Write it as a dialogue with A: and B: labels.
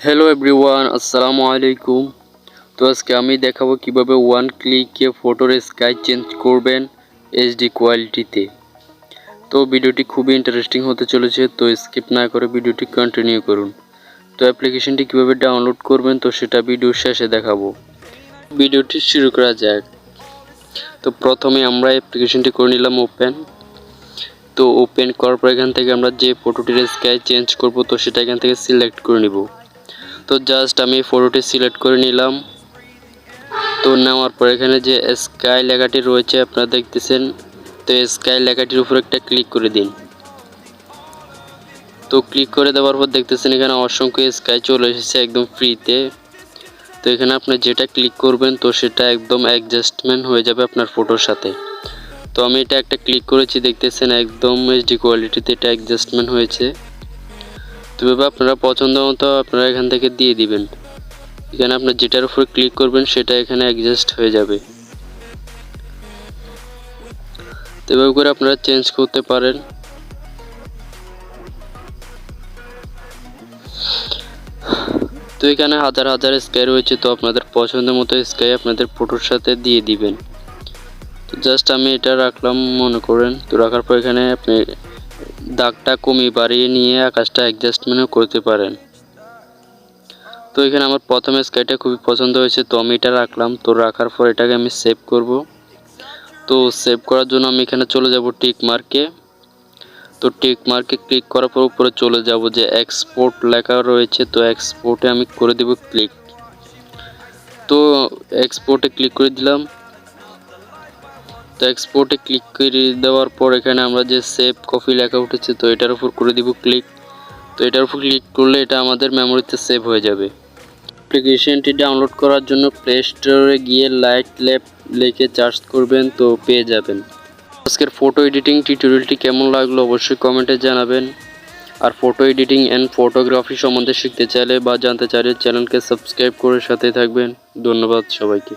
A: Hello everyone, আসসালামু আলাইকুম। তো আজকে আমি দেখাবো কিভাবে ওয়ান ক্লিকে ফটোর স্কাই চেঞ্জ করবেন এইচডি কোয়ালিটিতে। তো ভিডিওটি খুবই ইন্টারেস্টিং হতে চলেছে, তো স্কিপ না করে ভিডিওটি কন্টিনিউ করুন। তো অ্যাপ্লিকেশনটি কিভাবে ডাউনলোড করবেন তো সেটা ভিডিওর শেষে দেখাবো। ভিডিওটি শুরু করা যাক। তো প্রথমে আমরা অ্যাপ্লিকেশনটি করে নিলাম ওপেন। তো ওপেন করার পর এখান থেকে আমরা যে ফটোটির স্কাই চেঞ্জ করব তো সেটা এখান থেকে সিলেক্ট করে নিব। তো জাস্ট আমি ফটোটি সিলেক্ট করে নিলাম। তো নেওয়ার পর এখানে যে স্কাই লেখাটি রয়েছে আপনারা দেখতেছেন, তো স্কাই লেখাটির উপর একটা ক্লিক করে দিন। তো ক্লিক করে দেওয়ার পর দেখতেছেন এখানে অসংখ্য স্কাই চলে এসেছে একদম ফ্রিতে। তো এখানে আপনি যেটা ক্লিক করবেন তো সেটা একদম অ্যাডজাস্টমেন্ট হয়ে যাবে আপনার ফটোর সাথে। তো আমি এটা একটা ক্লিক করেছি, দেখতেছেন একদম এইচডি কোয়ালিটিতে এটা অ্যাডজাস্টমেন্ট হয়েছে। তো এভাবে আপনারা পছন্দ মতো আপনারা এখান থেকে দিয়ে দিবেন। এখানে আপনার যেটার উপর ক্লিক করবেন সেটা এখানে অ্যাডজাস্ট হয়ে যাবে। তো এভাবে করে আপনারা চেঞ্জ করতে পারেন। তো এখানে হাজার হাজার স্কাই রয়েছে, তো আপনাদের পছন্দের মতো স্কাই আপনাদের ফটোর সাথে দিয়ে দিবেন। তো জাস্ট আমি এটা রাখলাম মনে করেন। তো রাখার পর এখানে আপনি দাগটা কমিয়ে বাড়িয়ে নিয়ে আকাশটা অ্যাডজাস্টমেন্টও করতে পারেন। তো এখানে আমার প্রথম স্কাইটা খুবই পছন্দ হয়েছে, তো আমি এটা রাখলাম। তো রাখার পর এটাকে আমি সেভ করব। তো সেভ করার জন্য আমি এখানে চলে যাব টিক মার্কে। তো টিক মার্কে ক্লিক করার পর উপরে চলে যাব যে এক্সপোর্ট লেখা রয়েছে, তো এক্সপোর্টে আমি করে দেব ক্লিক। তো এক্সপোর্টে ক্লিক করে দিলাম। তো এক্সপোর্টে ক্লিক করে দেওয়ার পর এখানে আমরা যে সেভ কপি লেখা উঠেছে তো এটার উপর করে দিব ক্লিক। তো এটার উপর ক্লিক করলে এটা আমাদের মেমোরিতে সেভ হয়ে যাবে। অ্যাপ্লিকেশনটি ডাউনলোড করার জন্য প্লে স্টোরে গিয়ে লাইট ল্যাব লিখে সার্চ করবেন, তো পেয়ে যাবেন। আজকের ফটো এডিটিং টিউটোরিয়ালটি কেমন লাগলো অবশ্যই কমেন্টে জানাবেন। আর ফটো এডিটিং অ্যান্ড ফটোগ্রাফি সম্বন্ধে শিখতে চাইলে বা জানতে চাইলে চ্যানেলকে সাবস্ক্রাইব করে সাথে থাকবেন। ধন্যবাদ সবাইকে।